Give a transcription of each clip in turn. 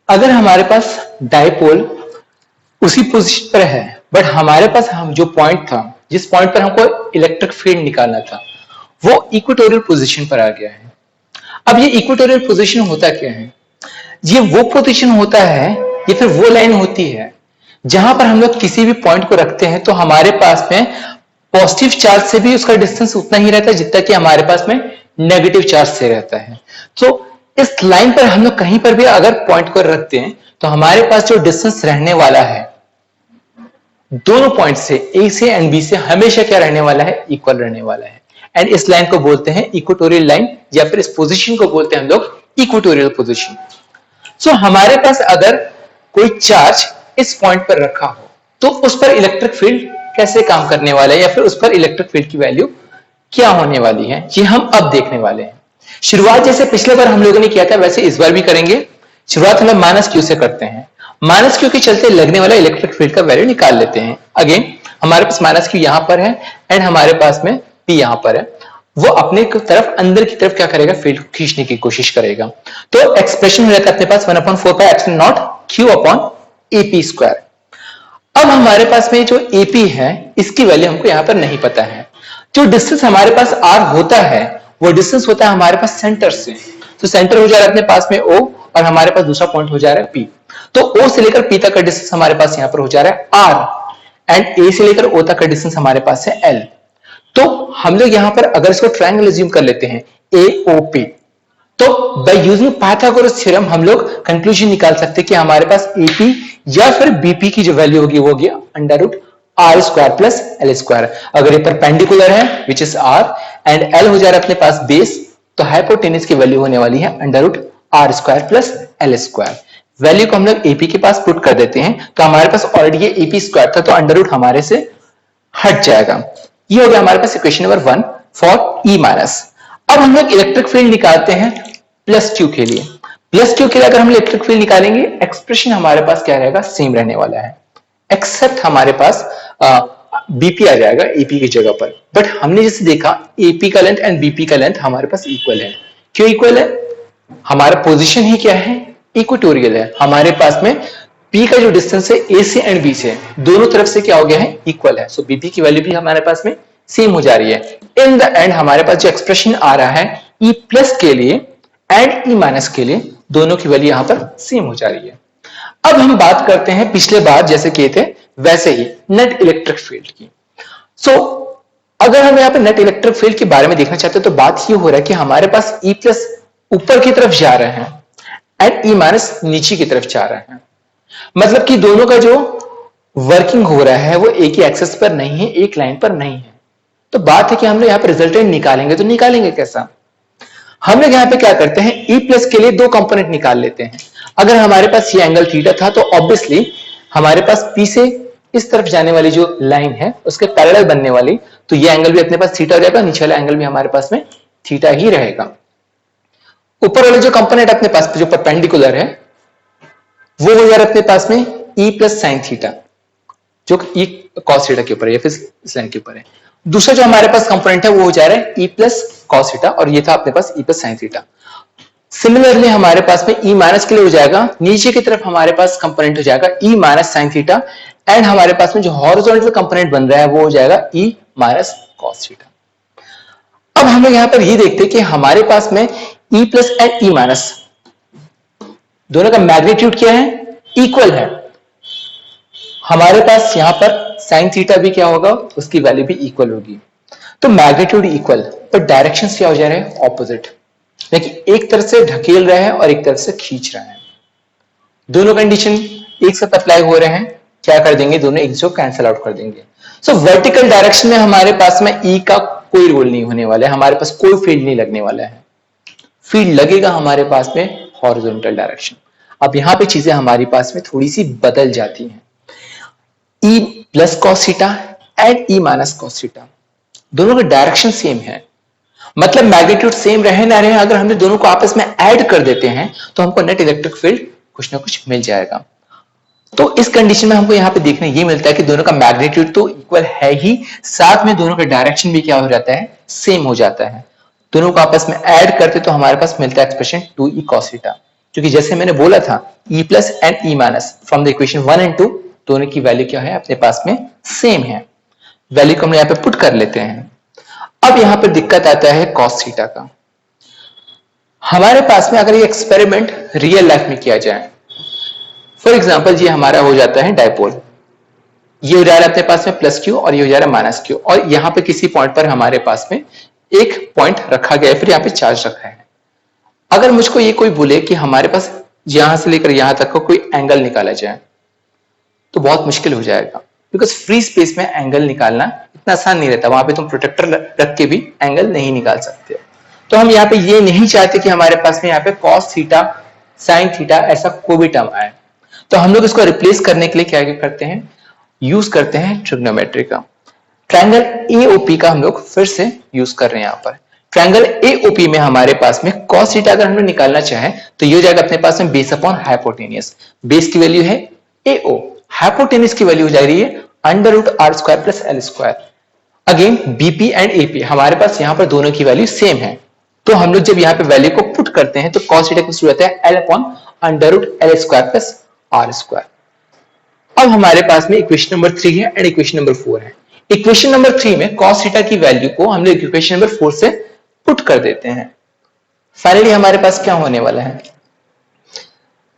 अगर हमारे पास डाइपोल उसी पोजीशन पर है, बट हमारे पास हम जो पॉइंट था, जिस पॉइंट पर हमको इलेक्ट्रिक फील्ड निकालना था, वो इक्वेटोरियल पोजीशन पर आ गया है। अब ये इक्वेटोरियल पोजीशन होता क्या है? ये वो पोजीशन होता है, ये फिर वो लाइन होती है जहां पर हम लोग किसी भी पॉइंट को रखते हैं तो हमारे पास में पॉजिटिव चार्ज से भी उसका डिस्टेंस उतना ही रहता है जितना कि हमारे पास में नेगेटिव चार्ज से रहता है। तो इस लाइन पर हम लोग कहीं पर भी अगर पॉइंट को रखते हैं तो हमारे पास जो डिस्टेंस रहने वाला है दोनों पॉइंट से, ए से एंड बी से, हमेशा क्या रहने वाला है? इक्वल रहने वाला है। एंड इस लाइन को बोलते हैं इक्वेटोरियल लाइन, या फिर इस पोजीशन को बोलते हैं हम लोग इक्वेटोरियल पोजीशन। सो हमारे पास अगर कोई चार्ज इस पॉइंट पर रखा हो तो उस पर इलेक्ट्रिक फील्ड कैसे काम करने वाला है, या फिर उस पर इलेक्ट्रिक फील्ड की वैल्यू क्या होने वाली है, ये हम अब देखने वाले हैं। शुरुआत जैसे पिछले बार हम लोगों ने किया था वैसे इस बार भी करेंगे। शुरुआत हम माइनस क्यू से करते हैं। माइनस क्यू के चलते लगने वाला इलेक्ट्रिक फील्ड का वैल्यू निकाल लेते हैं। अगेन हमारे पास माइनस क्यू यहां पर है एंड हमारे पास में पी यहां पर है। वो अपने तरफ अंदर की तरफ क्या करेगा? फील्ड को खींचने की कोशिश करेगा। तो एक्सप्रेशन हो जाता है अपने पास 1/4πε0 q अपॉन एपी स्क्वायर। अब हमारे पास में जो एपी है इसकी वैल्यू हमको यहां पर नहीं पता है। जो डिस्टेंस हमारे पास आर होता है वो डिस्टेंस होता है हमारे पास सेंटर से। तो सेंटर हो जा रहा है अपने पास में ओ और हमारे पास दूसरा पॉइंट हो जा रहा है पी। तो ओ से लेकर पी तक का डिस्टेंस हमारे पास यहां पर हो जा रहा है आर एंड ए से लेकर ओ तक का डिस्टेंस हमारे पास है एल। तो हम लोग यहां पर अगर इसको ट्रायंगल अज्यूम कर लेते हैं एओपी, तो बाय यूजिंग पाइथागोरस थ्योरम हम लोग कंक्लूजन निकाल सकते हैं कि हमारे पास एपी या फिर बीपी की जो वैल्यू होगी वो होगी under root R square plus L square. अगर ये परपेंडिकुलर है which is R and L हो जा रहा है अपने पास बेस, तो हाइपोटेनस की वैल्यू होने वाली है under root R square plus L square. Value को हम लोग एपी के पास पुट कर देते हैं तो हमारे पास ऑलरेडी ये एपी स्क्वायर था तो अंडर रूट हमारे से हट जाएगा। ये हो गया हमारे पास equation number 1 for E minus. अब हम लोग इलेक्ट्रिक फील्ड निकालते हैं प्लस क्यू के लिए। प्लस क्यू के लिए अगर हम इलेक्ट्रिक फील्ड निकालेंगे एक्सप्रेशन हमारे पास क्या रहेगा? सेम रहने वाला है, एक्सेप्ट हमारे पास बीपी आ जाएगा एपी की जगह पर। बट हमने जैसे देखा एपी का लेंथ एंड बीपी का लेंथ हमारे पास इक्वल है। क्यों इक्वल है? हमारा पोजीशन ही क्या है? इक्वेटोरियल है। हमारे पास में पी का जो डिस्टेंस है ए से एंड बी से दोनों तरफ से क्या हो गया है? इक्वल है। सो बीपी की वैल्यू भी हमारे पास में सेम हो जा रही है। इन द एंड हमारे पास जो एक्सप्रेशन आ रहा है ई प्लस के लिए एंड ई माइनस के लिए, दोनों की वैल्यू यहां पर सेम हो जा रही है। अब हम बात करते हैं पिछले बार जैसे किए थे वैसे ही नेट इलेक्ट्रिक फील्ड की। सो अगर हम यहाँ पे नेट इलेक्ट्रिक फील्ड के बारे में देखना चाहते हैं तो बात ये हो रहा है कि हमारे पास ई प्लस ऊपर की तरफ जा रहे हैं एंड ई माइनस नीचे की तरफ जा रहे हैं। मतलब कि दोनों का जो वर्किंग हो रहा है वो एक ही एक्सेस पर नहीं है, एक लाइन पर नहीं है। तो बात है कि हम लोग यहाँ पर रिजल्टेंट निकालेंगे तो निकालेंगे कैसा? हम लोग यहाँ पे क्या करते हैं? ई प्लस के लिए दो कंपोनेंट निकाल लेते हैं। अगर हमारे पास ये एंगल थीटा था तो ऑब्वियसली हमारे पास पी से इस तरफ जाने वाली जो लाइन है उसके पैरेलल बनने वाली, तो ये एंगल भी अपने पास थीटा हो जाएगा, नीचे वाला एंगल भी हमारे पास में थीटा ही रहेगा। ऊपर वाले जो कंपोनेंट अपने पास जो परपेंडिकुलर है वो हो जा रहा है अपने पास में ई प्लस साइन थीटा, जो ई कॉस थीटा के ऊपर है या फिर इस लाइन के ऊपर है। दूसरा जो हमारे पास कंपोनेंट है वो हो जा रहा है ई प्लस कॉस थीटा और ये था अपने पास E plus sine theta. Similarly हमारे पास में ई माइनस के लिए हो जाएगा, नीचे की तरफ हमारे पास कंपोनेंट हो जाएगा E minus sine theta and हमारे पास में जो हॉरिजॉन्टल कंपोनेंट बन रहा है वो हो जाएगा ई माइनस कॉस थीटा। अब हम लोग यहां पर ये देखते हैं कि हमारे पास में E plus and E minus दोनों का मैग्नीट्यूड क्या है? इक्वल है। हमारे पास यहां पर साइन थीटा भी क्या होगा? उसकी वैल्यू भी इक्वल होगी। तो मैग्नीट्यूड इक्वल पर डायरेक्शन क्या हो जा रहे हैं? ऑपोजिट। देखिए एक तरफ से ढकेल रहा है और एक तरफ से खींच रहा है। दोनों कंडीशन एक साथ अप्लाई हो रहे हैं, क्या कर देंगे? दोनों एक दूसरे को कैंसिल आउट कर देंगे। सो वर्टिकल डायरेक्शन में हमारे पास में ई का कोई रोल नहीं होने वाला है, हमारे पास कोई फील्ड नहीं लगने वाला है। फील्ड लगेगा हमारे पास में हॉरिजॉन्टल डायरेक्शन। अब यहां पे चीजें हमारे पास में थोड़ी सी बदल जाती हैं। E plus cos theta and E minus cos theta दोनों का डायरेक्शन सेम है, मतलब मैग्नीट्यूड सेम रहे ना रहे, अगर हमने दोनों को आपस में ऐड कर देते हैं तो हमको नेट इलेक्ट्रिक फील्ड कुछ ना कुछ मिल जाएगा। तो इस कंडीशन में हमको यहाँ पे देखने ये मिलता है कि दोनों का मैग्नीट्यूड तो इक्वल है ही, साथ में दोनों का डायरेक्शन भी क्या हो जाता है? सेम हो जाता है। दोनों को आपस में ऐड करते तो हमारे पास मिलता है एक्सप्रेशन 2e cos थीटा। क्योंकि जैसे मैंने बोला था e plus and e minus from the equation 1 and 2 दोनों की वैल्यू क्या है अपने पास में सेम है। वैल्यू को हम यहाँ पे पुट कर लेते हैं। अब यहाँ पे दिक्कत आता है cos थीटा का। हमारे पास में अगर ये एक्सपेरिमेंट रियल लाइफ में किया जाए, फॉर एग्जाम्पल ये हमारा हो जाता है डायपोल, ये हो जा रहा है अपने पास में प्लस क्यू और ये हो जा रहा है माइनस क्यू, और यहाँ पे किसी पॉइंट पर हमारे पास में एक पॉइंट रखा गया है, फिर यहाँ पे चार्ज रखा है। अगर मुझको ये कोई बोले कि हमारे पास यहां से लेकर यहां तक का कोई एंगल निकाला जाए तो बहुत मुश्किल हो जाएगा, बिकॉज फ्री स्पेस में एंगल निकालना इतना आसान नहीं रहता। वहां पे तुम प्रोटेक्टर रख के भी एंगल नहीं निकाल सकते। तो हम यहाँ पे ये नहीं चाहते कि हमारे पास में यहाँ पे cos थीटा sin थीटा ऐसा कोई भी टर्म आए। तो हम लोग इसको रिप्लेस करने के लिए क्या करते हैं, यूज करते हैं ट्रिग्नोमेट्री का। ट्रायंगल एओपी का हम लोग फिर से यूज कर रहे हैं। यहाँ पर ट्रायंगल एओपी में हमारे पास में cos थीटा अगर हमने निकालना चाहे तो ये हो जाएगा अपने पास में बेस अपॉन हाइपोटेनियस। बेस की वैल्यू है एओ, हाइपोटेनियस की वैल्यू हो जा रही है under root R square plus L square. Again BP and AP हमारे पास यहाँ पर दोनों की वैल्यू सेम है, तो हम लोग जब यहाँ पे वैल्यू को पुट करते हैं तो cos थीटा की सूरत है L upon under root L square plus R square. अब हमारे पास में इक्वेशन नंबर 3 है एंड इक्वेशन नंबर 4 है। इक्वेशन नंबर 3 में cos थीटा की वैल्यू को हम लोग इक्वेशन नंबर 4 से पुट कर देते हैं। फाइनली हमारे पास क्या होने वाला है,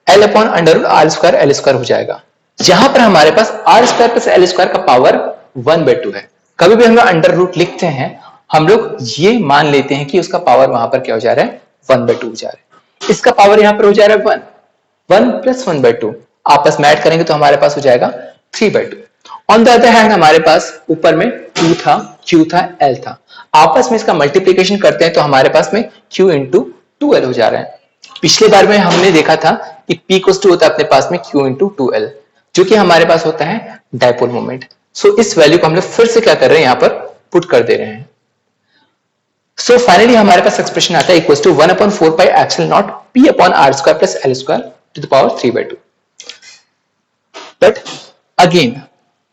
L upon under root R square L square हो जाएगा, जहां पर हमारे पास R square plus L square का पावर 1/2 है। कभी भी हम लोग अंडर रूट लिखते हैं हम लोग ये मान लेते हैं कि उसका पावर वहां पर क्या हो जा रहा है 1/2 हो जा रहा है। इसका पावर यहां पर हो जा रहा है 1 प्लस 1/2 आपस में ऐड करेंगे तो हमारे पास हो जाएगा 3/2। ऑन द अदर हैंड हमारे पास ऊपर में 2 था, Q था, L था, आपस में इसका मल्टीप्लीकेशन करते हैं तो हमारे पास में Q इंटू 2L हो जा रहा है। पिछले बार में हमने देखा था कि P इक्वल्स टू होता है अपने पास में Q इंटू 2L, जो कि हमारे पास होता है डायपोल मोमेंट। सो इस वैल्यू को हम लोग फिर से क्या कर रहे हैं, यहां पर पुट कर दे रहे हैं। सो फाइनली हमारे पास एक्सप्रेशन आता है equals to 1/4 pi epsilon naught P upon R square plus L square to the power 3/2। But again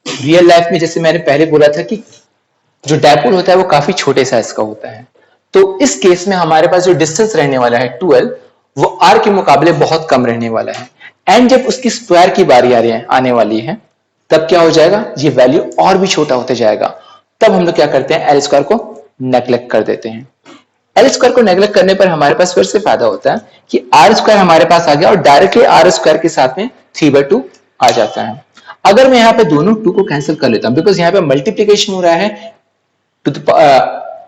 real life में जैसे मैंने पहले बोला था कि जो डायपोल होता है वो काफी छोटे साइज का होता है, तो इस केस में हमारे पास जो डिस्टेंस रहने वाला है 2L वो R के मुकाबले बहुत कम रहने वाला है। एंड जब उसकी स्क्वायर की बारी आने वाली है तब क्या हो जाएगा, ये वैल्यू और भी छोटा होते जाएगा। तब हम लोग क्या करते हैं, एल स्क्वायर को नेग्लेक्ट कर देते हैं। एल स्क्वायर को नेग्लेक्ट करने पर हमारे पास फिर से फायदा होता है कि आर स्क्वायर हमारे पास आ गया और डायरेक्टली आर स्क्वायर के साथ में 3/2 आ जाता है। अगर मैं यहाँ पे दोनों 2 को कैंसिल कर लेता हूं, बिकॉज यहाँ पे मल्टीप्लीकेशन हो रहा है टू द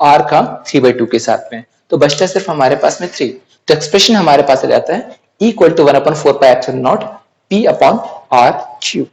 आर का 3/2 के साथ में, तो बचता है सिर्फ हमारे पास में 3। तो एक्सप्रेशन हमारे पास आ जाता है equal to 1/4 pi epsilon naught P upon R cube.